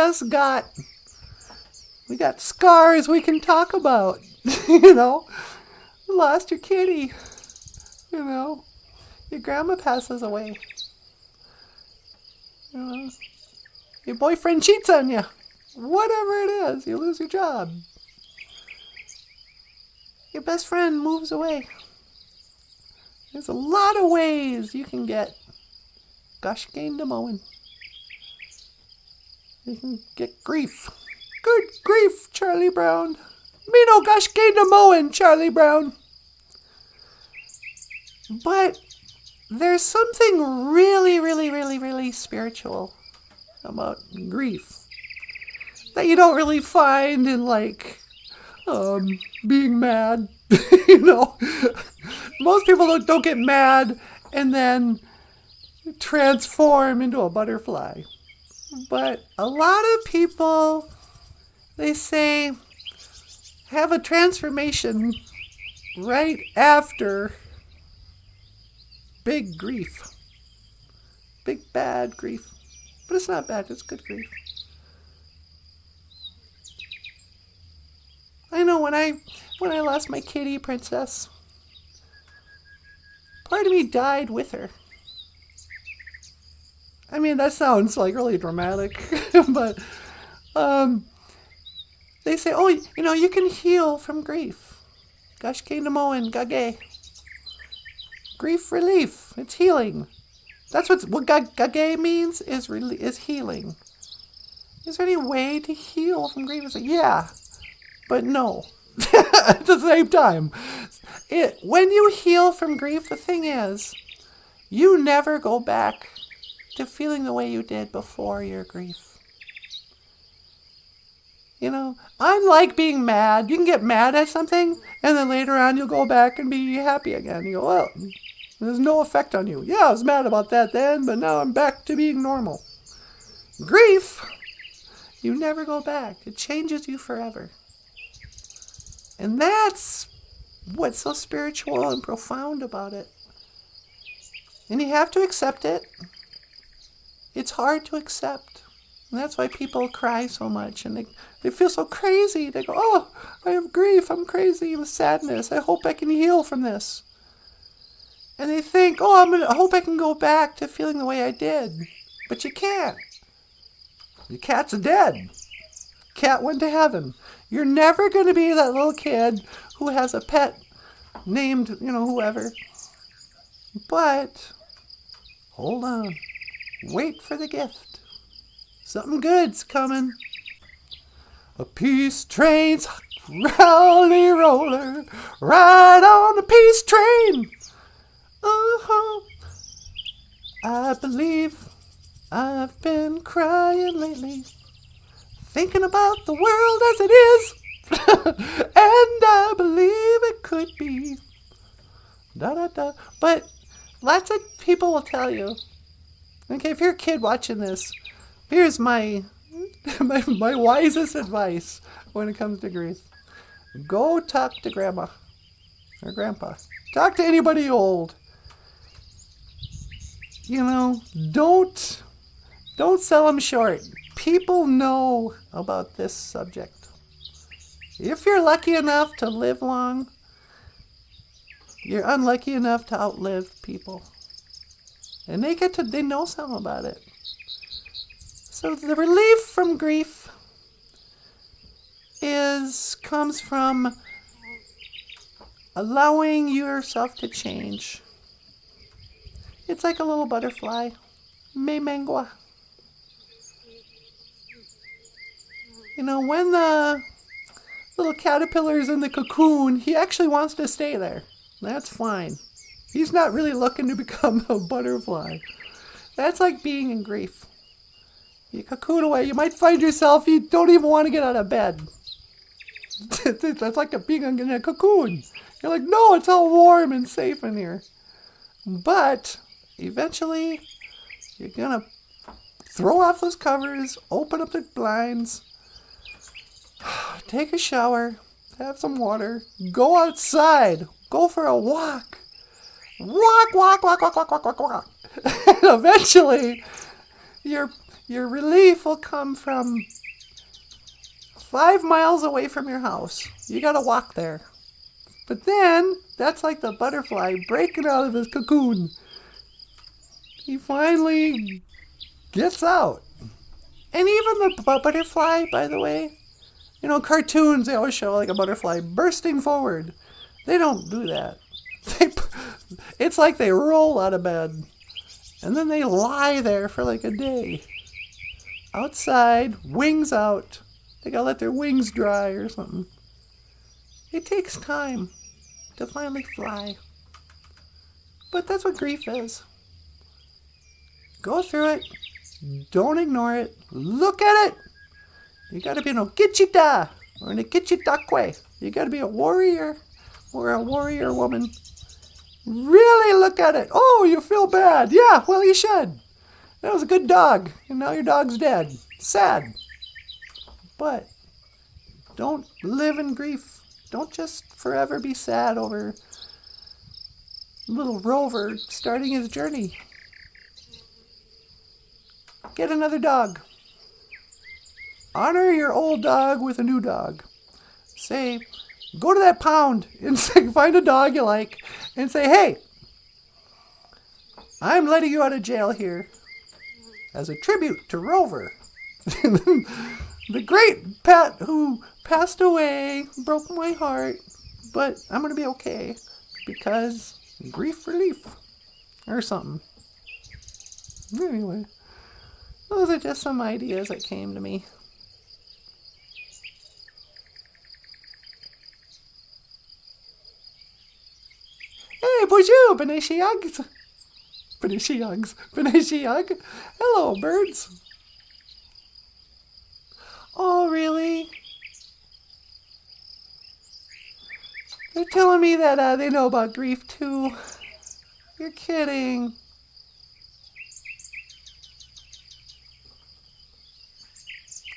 we got scars we can talk about. You know, you lost your kitty. You know, your grandma passes away. You know, your boyfriend cheats on you. Whatever it is, you lose your job. Your best friend moves away. There's a lot of ways you can get Gushkade Namoan. You can get grief. Good grief, Charlie Brown. Me no Gushkade Namoan, Charlie Brown. But there's something really, really, really, really spiritual about grief that you don't really find in, like, being mad. You know, most people don't get mad and then transform into a butterfly. But a lot of people, they say, have a transformation right after big grief. Big bad grief. But it's not bad. It's good grief. I know when I lost my kitty princess, part of me died with her. I mean, that sounds like really dramatic, but they say, oh, you can heal from grief. Gashke namoen gage. Grief relief. It's healing. That's what gage means is healing. Is there any way to heal from grief? It's like, yeah, but no. At the same time, when you heal from grief, the thing is, you never go back to feeling the way you did before your grief. Unlike being mad, you can get mad at something, and then later on you'll go back and be happy again. You go, well, there's no effect on you. Yeah, I was mad about that then, but now I'm back to being normal. Grief, you never go back. It changes you forever. And that's what's so spiritual and profound about it. And you have to accept it. It's hard to accept. And that's why people cry so much. And they feel so crazy. They go, oh, I have grief. I'm crazy with sadness. I hope I can heal from this. And they think, oh, I hope I can go back to feeling the way I did. But you can't. Your cat's dead. Cat went to heaven. You're never going to be that little kid who has a pet named, whoever. But, hold on. Wait for the gift. Something good's coming. A peace train's rowdy roller. Ride on the peace train. I believe I've been crying lately, thinking about the world as it is, and I believe it could be. But lots of people will tell you, okay, if you're a kid watching this, here's my wisest advice when it comes to grief. Go talk to grandma or grandpa. Talk to anybody old. Don't sell them short. People know about this subject. If you're lucky enough to live long, you're unlucky enough to outlive people. And they know something about it. So the relief from grief comes from allowing yourself to change. It's like a little butterfly. Me mengua. When the little caterpillar's in the cocoon, he actually wants to stay there. That's fine. He's not really looking to become a butterfly. That's like being in grief. You cocoon away. You might find yourself, you don't even want to get out of bed. That's like being in a cocoon. You're like, no, it's all warm and safe in here. But eventually, you're going to throw off those covers, open up the blinds, take a shower, have some water, go outside, go for a walk. Walk. And eventually, your relief will come from 5 miles away from your house. You got to walk there. But then, that's like the butterfly breaking out of his cocoon. He finally gets out. And even the butterfly, by the way, cartoons, they always show like a butterfly bursting forward. They don't do that. It's like they roll out of bed. And then they lie there for like a day. Outside, wings out. They gotta let their wings dry or something. It takes time to finally fly. But that's what grief is. Go through it. Don't ignore it. Look at it. You gotta be no Gichita or in a Gichitakwe. You gotta be a warrior or a warrior woman. Really look at it. Oh, you feel bad. Yeah, well, you should. That was a good dog, and now your dog's dead. Sad. But don't live in grief. Don't just forever be sad over little Rover starting his journey. get another dog. Honor your old dog with a new dog. Say, go to that pound and say, find a dog you like and say, hey, I'm letting you out of jail here as a tribute to Rover. The great pet who passed away, broke my heart, but I'm going to be okay because grief relief or something. Anyway, those are just some ideas that came to me. Hey, bonjour, Beneshiags. Beneshiag. Hello, birds. Oh, really? They're telling me that they know about grief, too. You're kidding.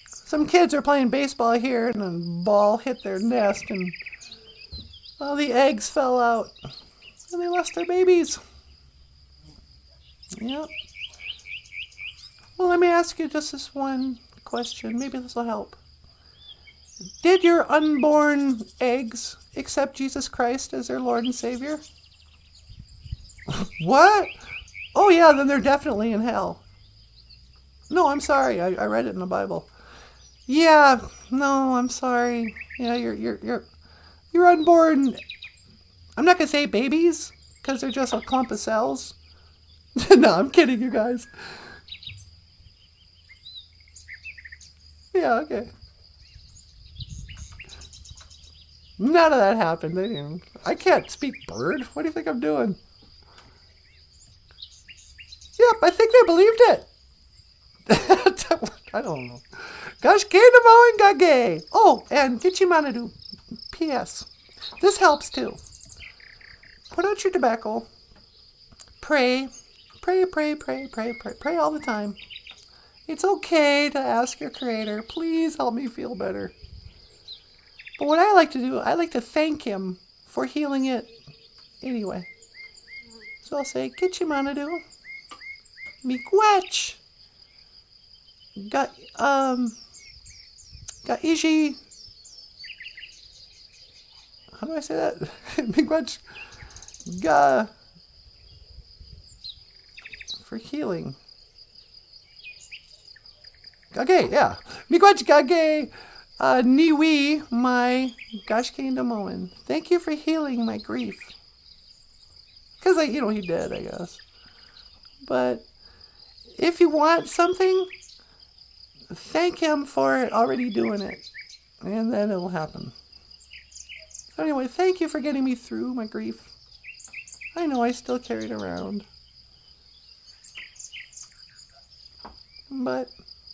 Some kids are playing baseball here, and a ball hit their nest, and all the eggs fell out, and they lost their babies. Yep. Well, let me ask you just this one question. Maybe this will help. Did your unborn eggs accept Jesus Christ as their Lord and Savior? What? Oh yeah, then they're definitely in hell. No, I'm sorry. I read it in the Bible. Yeah, no, I'm sorry. Yeah, you're unborn. I'm not gonna say babies because they're just a clump of cells. No, I'm kidding, you guys. Yeah, okay. None of that happened. They didn't. I can't speak bird. What do you think I'm doing? Yep, I think they believed it. I don't know. Gosh, Kanamo and Gage. Oh, and Gichimanadu. P.S. This helps too. Put out your tobacco. Pray. Pray all the time. It's okay to ask your creator, please help me feel better. But what I like to do, I like to thank him for healing it anyway. So I'll say, Gichimanadu. Miigwech. Got Iji. How do I say that? Miigwech. For healing. Gage, yeah. Miigwech Gage Niwi, my gosh kingdom Owen. Thank you for healing my grief. Because, he did, I guess. But if you want something, thank him for already doing it. And then it'll happen. So anyway, thank you for getting me through my grief. I know I still carry it around. But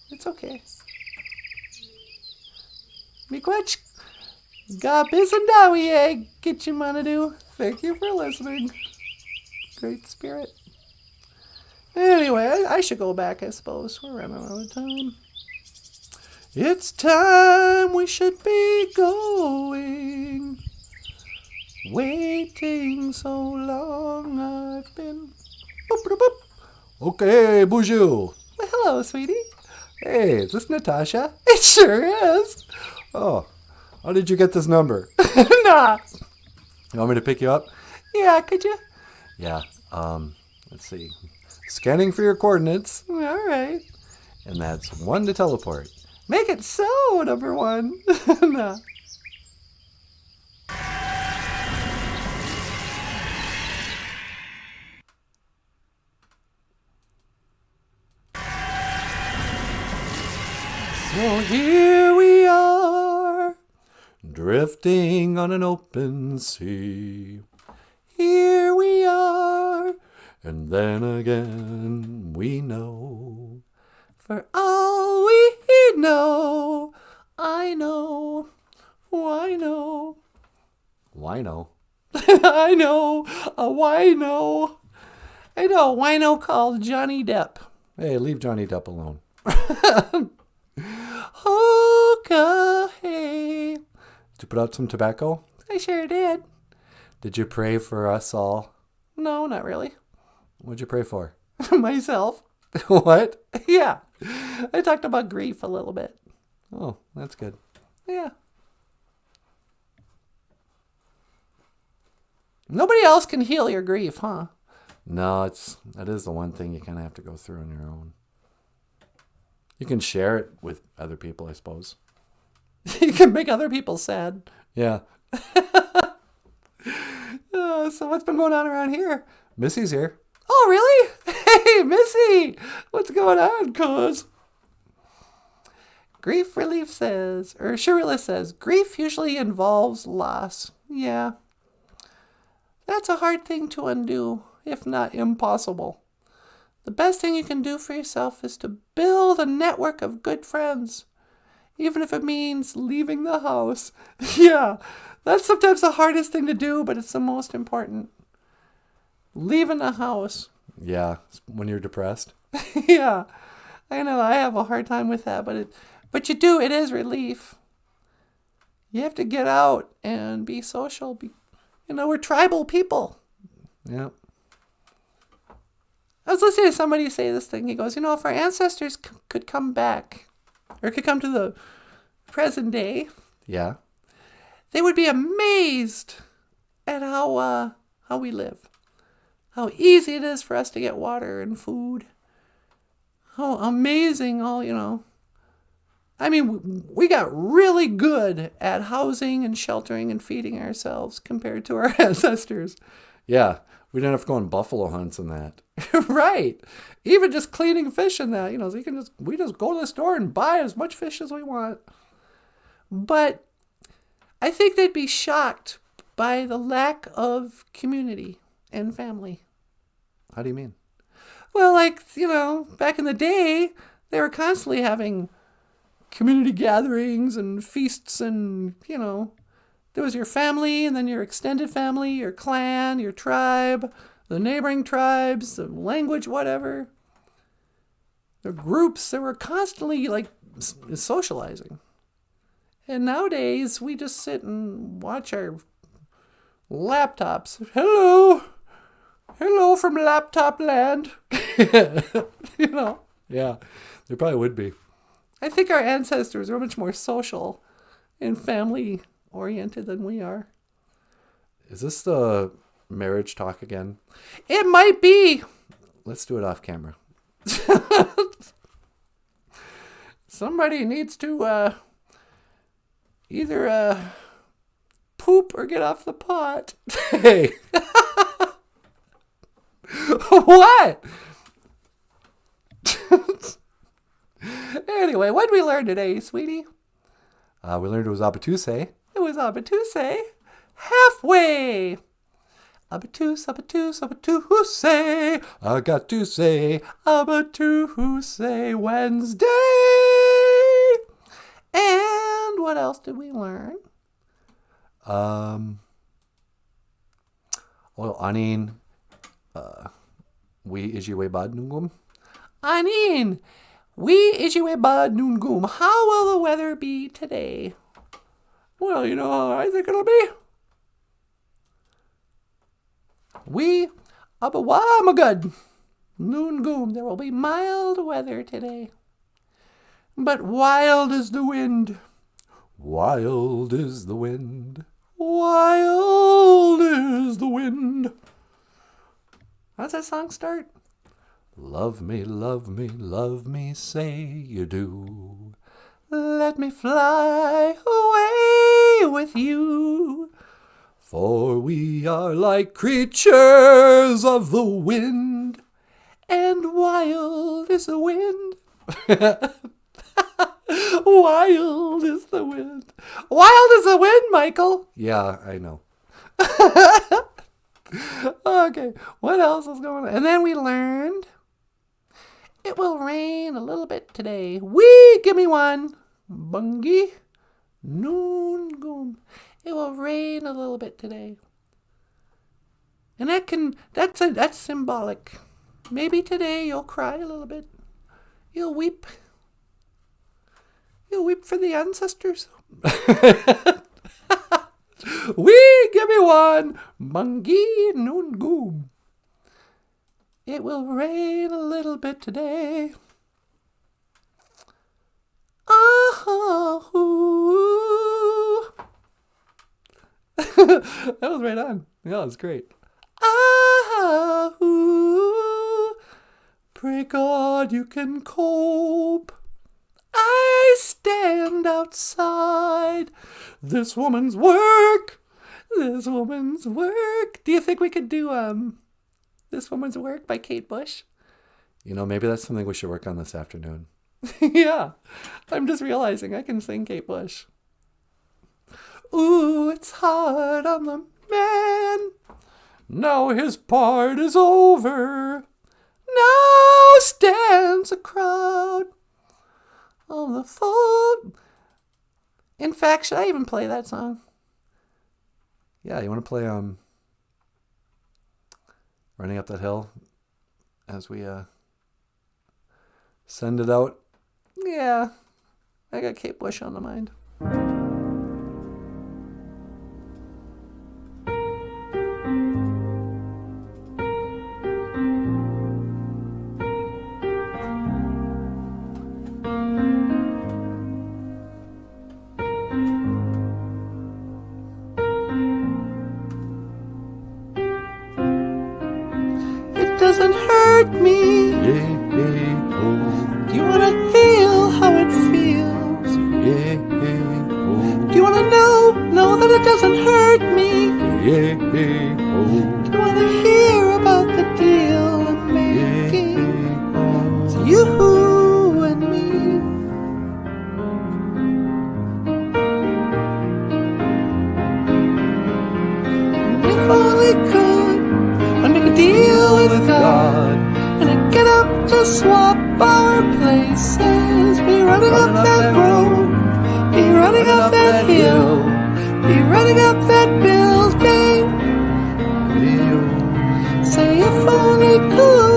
it's okay. Miigwech Gabisandawie Gichimanadu. Thank you for listening. Great spirit. Anyway, I should go back, I suppose. We're running out of time. It's time we should be going. Waiting so long I've been. Boop, boop, boop. Okay, BOOZHOO. Well, hello, sweetie. Hey, is this Natasha? It sure is. Oh, how did you get this number? Nah. You want me to pick you up? Yeah, could you? Yeah, let's see. Scanning for your coordinates. All right. And that's 1 to teleport. Make it so, number 1. Nah. So here we are, drifting on an open sea. Here we are, and then again we know. For all we know, I know, why know? Why know? I know, a wino. I know a wino called Johnny Depp. Hey, leave Johnny Depp alone. Okay. Did you put out some tobacco? I sure did. Did you pray for us all? No, not really. What'd you pray for? Myself. What? Yeah. I talked about grief a little bit. Oh, that's good. Yeah. Nobody else can heal your grief, huh? No, that is the one thing you kind of have to go through on your own. You can share it with other people, I suppose. You can make other people sad. Yeah. So what's been going on around here? Missy's here. Oh, really? Hey, Missy! What's going on, cuz? Grief Relief says, or Sharilla says, grief usually involves loss. Yeah. That's a hard thing to undo, if not impossible. The best thing you can do for yourself is to build a network of good friends, even if it means leaving the house. Yeah, that's sometimes the hardest thing to do, but it's the most important. Leaving the house. Yeah, when you're depressed. Yeah, I know, I have a hard time with that, but you do, it is relief. You have to get out and be social. We're tribal people. Yeah. I was listening to somebody say this thing. He goes, if our ancestors could come back, or could come to the present day, Yeah. they would be amazed at how we live. How easy it is for us to get water and food. How amazing I mean, we got really good at housing and sheltering and feeding ourselves compared to our ancestors. Yeah. We didn't have to go on buffalo hunts and that. Right. Even just cleaning fish and that, so we just go to the store and buy as much fish as we want. But I think they'd be shocked by the lack of community and family. How do you mean? Well, back in the day, they were constantly having community gatherings and feasts and, there was your family and then your extended family, your clan, your tribe, the neighboring tribes, the language, whatever. The groups, they were constantly socializing. And nowadays, we just sit and watch our laptops. Hello from laptop land. Yeah, there probably would be. I think our ancestors were much more social and family oriented than we are. Is this the marriage talk again? It might be. Let's do it off camera. Somebody needs to either poop or get off the pot. Hey. What? Anyway, what did we learn today, sweetie? We learned it was Abatuse. It was Abatuse. Halfway. Abatuse, Abatuse, Abatuse. I got to say. Abatuse Wednesday. And what else did we learn? Well, anin. We IJIBWE bad nungum. Anin. We IJIBWE bad nungum. How will the weather be today? Well, you know how I think it'll be. We abawamagad nungum. There will be mild weather today. But wild is the wind. Wild is the wind. Wild is the wind. How does that song start? Love me, love me, love me, say you do. Let me fly away with you. For we are like creatures of the wind. And wild is the wind. Wild is the wind. Wild is the wind, Michael. Yeah, I know. Okay, what else is going on? And then we learned it will rain a little bit today. Wee, give me one. Bungie. Noon goom. It will rain a little bit today. And that's symbolic. Maybe today you'll cry a little bit. You'll weep. You'll weep for the ancestors. Wee, give me one. Bungie noon goom. It will rain a little bit today. Oh, that was right on. Yeah, it was great. Pray God you can cope. I stand outside this woman's work. This woman's work. Do you think we could do This Woman's Work by Kate Bush? You know, maybe that's something we should work on this afternoon. Yeah, I'm just realizing I can sing Kate Bush. Ooh, it's hard on the man. Now his part is over. Now stands a crowd on the phone. In fact, should I even play that song? Yeah, you want to play Running Up That Hill as we send it out? Yeah, I got Kate Bush on the mind. It doesn't hurt me. Do you want to feel how it feels? Do you want to know that it doesn't hurt me? Do you want to hear about the deal I'm making? It's you and me. And if only could I make a deal with God, and I get up to swap our places, be running up that road, be running up that hill, be running up that building. Say if only could.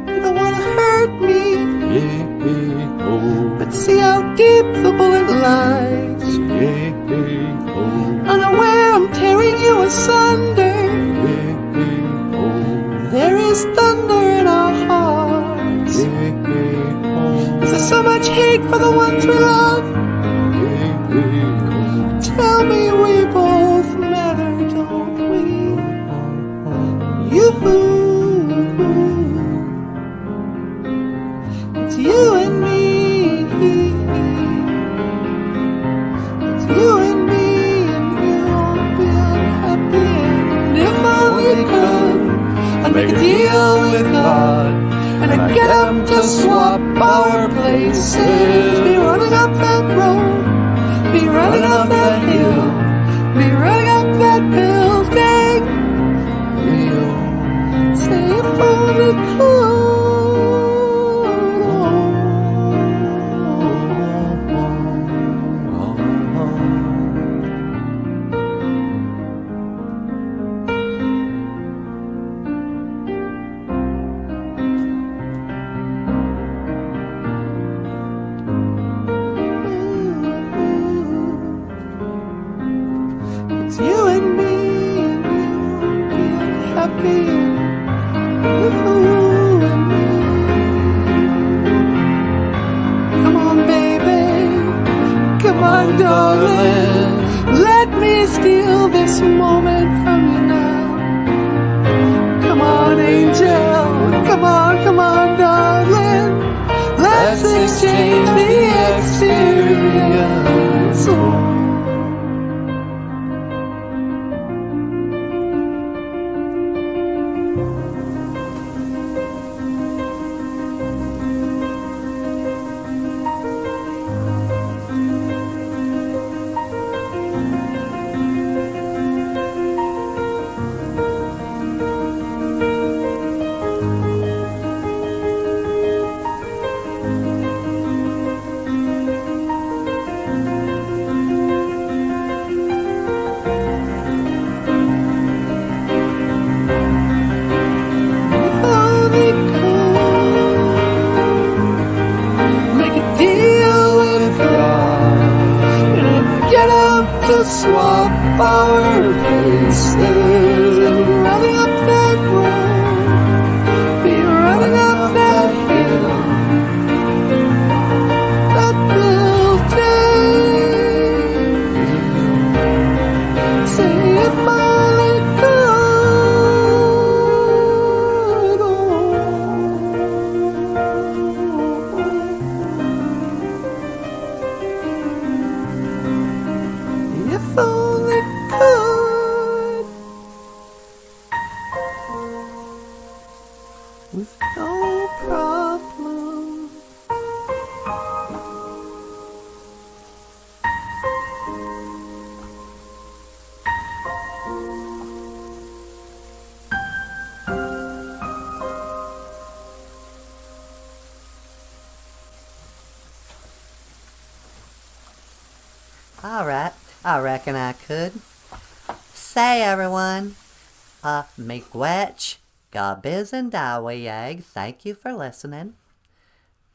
You don't wanna hurt me, but see how deep the bullet lies. Unaware I'm tearing you asunder. There is thunder in our hearts. Is there so much hate for the ones we love? Tell me we both matter, don't we? It's you and me. It's you and me, and we won't be unhappy. And if only could, I'd make a deal with God, and I'd get up to swap our places. Be running up that road, be running up that hill, be running up that building. Say if only could. It's you and me, and you won't be unhappy. You and me. Come on, baby. Come on, darling. Let me steal this moment from you now. Come on, angel. Come on, darling. Let's exchange the experience. swap our places and running up that road, be running up that hill, that building. Say if only could, oh. If only could, with no problem. All right, I reckon I could. Say, everyone, miigwech, gabiz and dawayag, thank you for listening.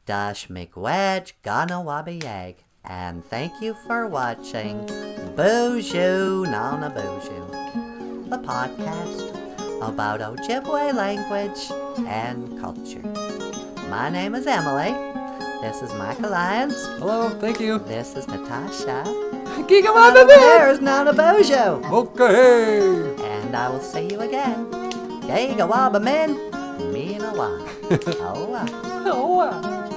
Dash miigwech, ganawabiyag, and thank you for watching BOOZHOO NANABOOZHOO, the podcast about Ojibwe language and culture. My name is Emily. This is Michael Lyons. Hello, thank you. This is Natasha. Gigawaba There's NANABOOZHOO. Okay. And I will see you again. Gay Gawaba men, me and a wa. Oh, Oh,